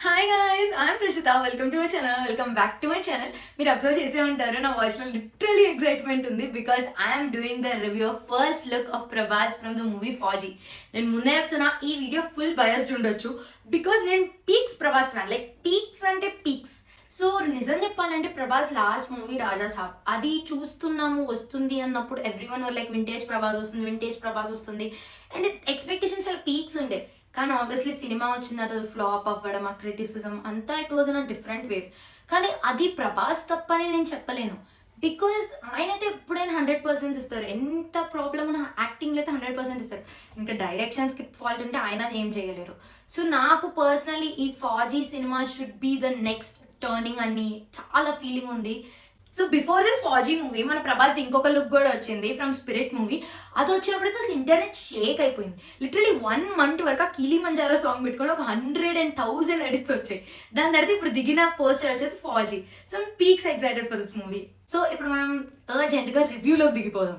Hi guys, I'm Prashita. Welcome to my channel. Welcome back to my channel. మీరు observe చేసే ఉంటారు, నా వాయిస్లో లిటరలీ ఎక్సైట్మెంట్ ఉంది because I'm doing the review of first look of Prabhas from the movie Fauji. నేను ముందే చెప్తున్నా, ఈ వీడియో ఫుల్ బయస్డ్ ఉండొచ్చు బికాస్ నేను peaks Prabhas fan. Like peaks అంటే పీక్స్. సో నిజం చెప్పాలంటే ప్రభాస్ లాస్ట్ మూవీ రాజా సాబ్ అది చూస్తున్నాము వస్తుంది అన్నప్పుడు everyone like vintage Prabhas వస్తుంది అండ్ ఎక్స్పెక్టేషన్స్ చాలా పీక్స్ ఉండే. కానీ ఆబ్వియస్లీ సినిమా వచ్చిన తర్వాత ఫ్లాప్ అవ్వడం, ఆ క్రిటిసిజం అంతా it was in a different wave. కానీ అది ప్రభాస్ తప్పని నేను చెప్పలేను బికాజ్ ఆయన అయితే ఎప్పుడైనా 100% ఇస్తారు. ఎంత ప్రాబ్లం ఉన్న యాక్టింగ్లో అయితే 100% ఇస్తారు. ఇంకా డైరెక్షన్స్కి ఫాల్ట్ ఉంటే ఆయన ఏం చేయలేరు. సో నాకు పర్సనలీ ఈ Fauji cinema should be the next turning అని చాలా ఫీలింగ్ ఉంది. So before this Fauji movie మన ప్రభాస్ ఇంకొక లుక్ కూడా వచ్చింది ఫ్రమ్ స్పిరిట్ మూవీ. అది వచ్చినప్పుడైతే అసలు ఇంటర్నెట్ షేక్ అయిపోయింది. లిటరలీ 1 month వరకు ఆ కిలిమంజారో సాంగ్ పెట్టుకుని ఒక 100,000 ఎడిట్స్ వచ్చాయి. దాని తర్వాత ఇప్పుడు దిగిన పోస్టర్ వచ్చేసి Fauji. So peaks excited for this movie. So ఇప్పుడు మనం అర్జెంట్గా రివ్యూలోకి దిగిపోదాం.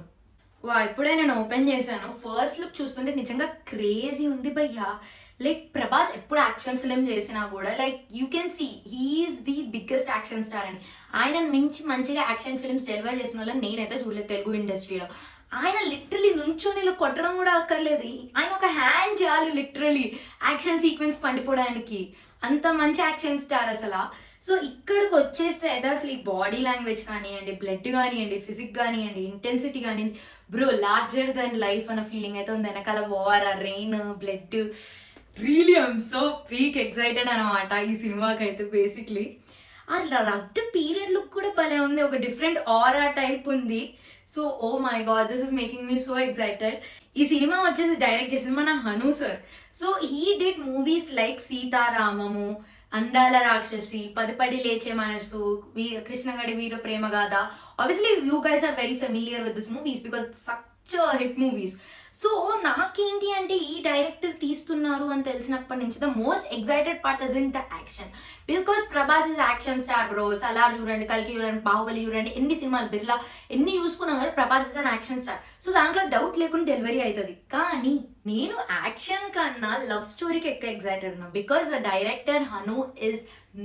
ఇప్పుడే నేను ఓపెన్ చేశాను. ఫస్ట్ లుక్ చూస్తుంటే నిజంగా క్రేజీ ఉంది భయ్యా. లైక్ ప్రభాస్ ఎప్పుడు యాక్షన్ ఫిల్మ్ చేసినా కూడా like you can see he's the biggest action star అని. ఆయన మించి మంచిగా యాక్షన్ ఫిల్మ్స్ డెలివర్ చేసిన వాళ్ళని నేనైతే చూడలేదు తెలుగు ఇండస్ట్రీలో. ఆయన లిటరలీ నుంచొని ఇలా కొట్టడం కూడా అక్కర్లేదు, ఆయన ఒక హ్యాండ్ చేయాలి లిటరలీ యాక్షన్ సీక్వెన్స్ పండిపోవడానికి. అంత మంచి యాక్షన్ స్టార్ అసలు. సో ఇక్కడికి వచ్చేస్తే అయితే అసలు ఈ బాడీ లాంగ్వేజ్ కానివ్వండి, బ్లడ్ కానివ్వండి, ఫిజిక్ కానివ్వండి, ఇంటెన్సిటీ కానివ్వండి, బ్రో లార్జర్ దెన్ లైఫ్ అన్న ఫీలింగ్ అయితే ఉంది. వెనకాల వార్, ఆ rain, blood, really I'm so peak excited అనమాట ఈ సినిమాకి అయితే. బేసిక్లీ ఆ రగ్డ్ పీరియడ్ లుక్ కూడా భలే ఉంది, ఒక డిఫరెంట్ ఆరా టైప్ ఉంది. So oh my god, this is making me so excited. ఈ సినిమా వచ్చేసి డైరెక్ట్ చేసింది మన Hanu sir. So he did movies like Sitaramam, Andala Rakshasi, Padipadi Leche Manasu, Krishnagadi Veera Premagatha. Obviously you guys are very familiar with this movies because such hit movies. So నాకేంటి అంటే ఈ director తీస్తున్నారు అని తెలిసినప్పటి నుంచి the most excited part is in the action because Prabhas is action star bro. Salaar చూడండి, కల్కి చూడండి, బాహుబలి చూడండి, ఎన్ని సినిమాలు బిర్లా ఎన్ని చూసుకున్నా కానీ Prabhas is an action star. So దాంట్లో డౌట్ లేకుండా డెలివరీ అవుతుంది. కానీ నేను యాక్షన్ కన్నా లవ్ స్టోరీకి ఎక్కువ ఎక్సైటెడ్ ఉన్నా because the director Hanu is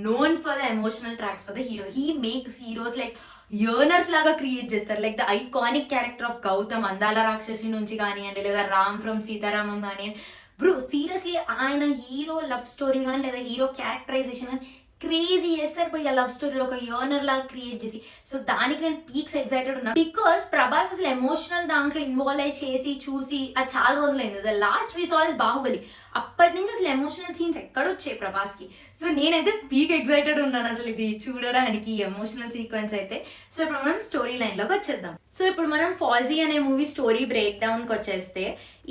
known for the emotional tracks for the hero. He makes heroes like yearners లాగా క్రియేట్ చేస్తారు. Like the iconic character of Gautam Andala Rakshasi నుంచి కానివ్వండి, లేదా రామ్ ఫ్రమ్ సీతారామం కానివ్వండి. బ్రో సీరియస్లీ ఆయన హీరో లవ్ స్టోరీ కానీ లేదా హీరో క్యారెక్టరైజేషన్ కానీ క్రేజీ చేస్తారు పోయి ఆ లవ్ స్టోరీలో ఒక యర్నర్ లాగా క్రియేట్ చేసి. సో దానికి నేను పీక్స్ ఎక్సైటెడ్ ఉన్నా బికాస్ ప్రభాస్ అసలు ఎమోషనల్ దాంట్లో ఇన్వాల్వ్ అయ్యి చేసి చూసి అది చాలా రోజులైంది. The last we saw is Baahubali. అప్పటి నుంచి అసలు ఎమోషనల్ సీన్స్ ఎక్కడొచ్చాయి ప్రభాస్కి. సో నేనైతే పీక్ ఎక్సైటెడ్ ఉన్నాను అసలు ఇది చూడడానికి, ఎమోషనల్ సీక్వెన్స్ అయితే. సో ఇప్పుడు మనం స్టోరీ లైన్లోకి వచ్చేద్దాం. సో ఇప్పుడు మనం ఫాజీ అనే మూవీ స్టోరీ బ్రేక్ డౌన్కి వచ్చేస్తే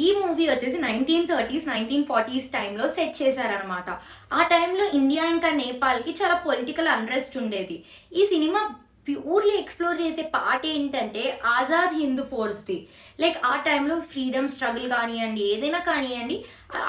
ఈ మూవీ వచ్చేసి 1930s 1940s టైంలో సెట్ చేశారనమాట. ఆ టైంలో ఇండియా ఇంకా నేపాల్కి చాలా పొలిటికల్ అన్రెస్ట్ ఉండేది. ఈ సినిమా ప్యూర్లీ ఎక్స్ప్లోర్ చేసే పార్ట్ ఏంటంటే ఆజాద్ హిందూ ఫోర్స్ది. లైక్ ఆ టైంలో ఫ్రీడమ్ స్ట్రగుల్ కానివ్వండి, ఏదైనా కానివ్వండి,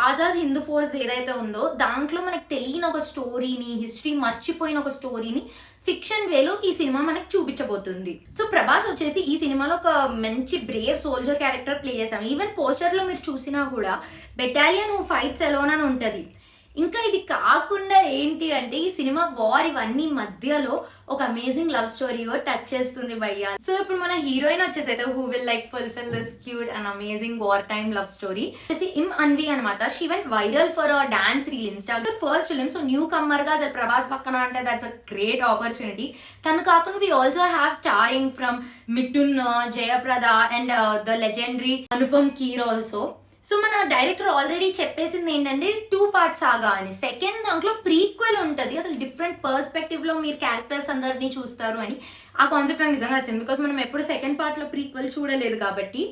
ఆజాద్ హిందూ ఫోర్స్ ఏదైతే ఉందో దాంట్లో మనకు తెలియని ఒక స్టోరీని, హిస్టరీ మర్చిపోయిన ఒక స్టోరీని ఫిక్షన్ వేలో ఈ సినిమా మనకి చూపించబోతుంది. సో ప్రభాస్ వచ్చేసి ఈ సినిమాలో ఒక మంచి బ్రేవ్ సోల్జర్ క్యారెక్టర్ ప్లే చేశాం. ఈవెన్ పోస్టర్లో మీరు చూసినా కూడా బెటాలియన్ హూ ఫైట్స్ అలోన్ అని ఉంటుంది. ఇంకా ఇది కాకుండా ఏంటి అంటే ఈ సినిమా వార్ ఇవన్నీ మధ్యలో ఒక అమేజింగ్ లవ్ స్టోరీ టచ్ చేస్తుంది భయ్యా. సో ఇప్పుడు మన హీరోయిన్ వచ్చేసి అయితే who will like fulfil this cute and amazing war time love story వచ్చేసి ఇమ్ అన్వి అనమాట. She went viral for a dance reel Instagram first film. So newcomer గా అసలు ప్రభాస్ పక్కన అంటే దట్స్ అ గ్రేట్ ఆపర్చునిటీ. తను కాకుండా we also have starring from Mithun, Jayaprada and the legendary Anupam Kher also. So మన director already చెప్పేసింది ఏంటంటే 2 parts సాగా అని. సెకండ్ దాంట్లో ప్రీక్వెల్ ఉంటుంది, అసలు డిఫరెంట్ పర్స్పెక్టివ్లో మీరు క్యారెక్టర్స్ అందరినీ చూస్తారు అని. ఆ కాన్సెప్ట్ నాకు నిజంగా వచ్చింది బికాస్ మనం ఎప్పుడు సెకండ్ పార్ట్లో ప్రీక్వెల్ చూడలేదు కాబట్టి.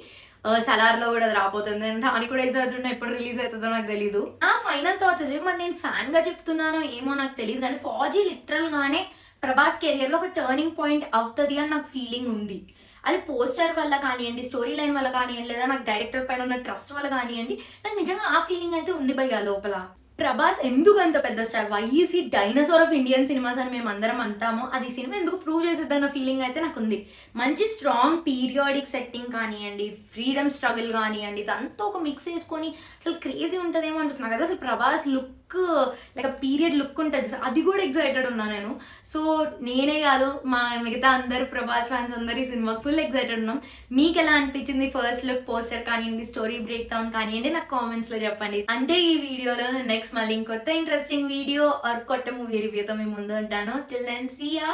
సలార్లో కూడా అది రాబోతుంది, దానికి కూడా ఎగ్జాక్ట్ ఉన్న ఎప్పుడు రిలీజ్ అవుతుందో నాకు తెలీదు. ఆ ఫైనల్ థాట్స్ వచ్చి మరి నేను ఫ్యాన్గా చెప్తున్నానో ఏమో నాకు తెలియదు కానీ ఫాజీ లిటరల్గానే ప్రభాస్ కెరియర్లో ఒక టర్నింగ్ పాయింట్ అవుతుంది అని నాకు ఫీలింగ్ ఉంది. అది పోస్టర్ వల్ల కానివ్వండి, స్టోరీ లైన్ వల్ల కానివ్వండి, లేదా నాకు డైరెక్టర్ పైన ఉన్న ట్రస్ట్ వల్ల కానివ్వండి, నాకు నిజంగా ఆ ఫీలింగ్ అయితే ఉంది భయ్యా లోపల. ప్రభాస్ ఎందుకు అంత పెద్ద star, why is he dinosaur of Indian cinemas అని మేము అందరం అంటామో అది సినిమా ఎందుకు ప్రూవ్ చేసేద్దన్న ఫీలింగ్ అయితే నాకు ఉంది. మంచి స్ట్రాంగ్ పీరియాడిక్ సెట్టింగ్ కానివ్వండి, ఫ్రీడమ్ స్ట్రగుల్ కానివ్వండి, ఇదంతా ఒక మిక్స్ చేసుకొని అసలు క్రేజీ ఉంటుందేమో అనిపిస్తుంది నాకు. అసలు Prabhas look like period look ఉంటుంది సార్, అది కూడా ఎక్సైటెడ్ ఉన్నా నేను. సో నేనే కాదు, మా మిగతా అందరు ప్రభాస్ ఫ్యాన్స్ అందరు ఈ సినిమాకి ఫుల్ ఎక్సైటెడ్ ఉన్నాం. మీకు ఎలా అనిపించింది ఫస్ట్ లుక్, పోస్టర్ కానివ్వండి, స్టోరీ బ్రేక్ డౌన్ కానివ్వండి, నాకు కామెంట్స్ లో చెప్పండి. అంటే ఈ వీడియోలో నేను నెక్స్ట్ మళ్ళీ ఇంకొత్త ఇంట్రెస్టింగ్ వీడియో ఆర్ కొత్త మూవీ రివ్యూతో మీ ముందు ఉంటాను. Till then see yeah.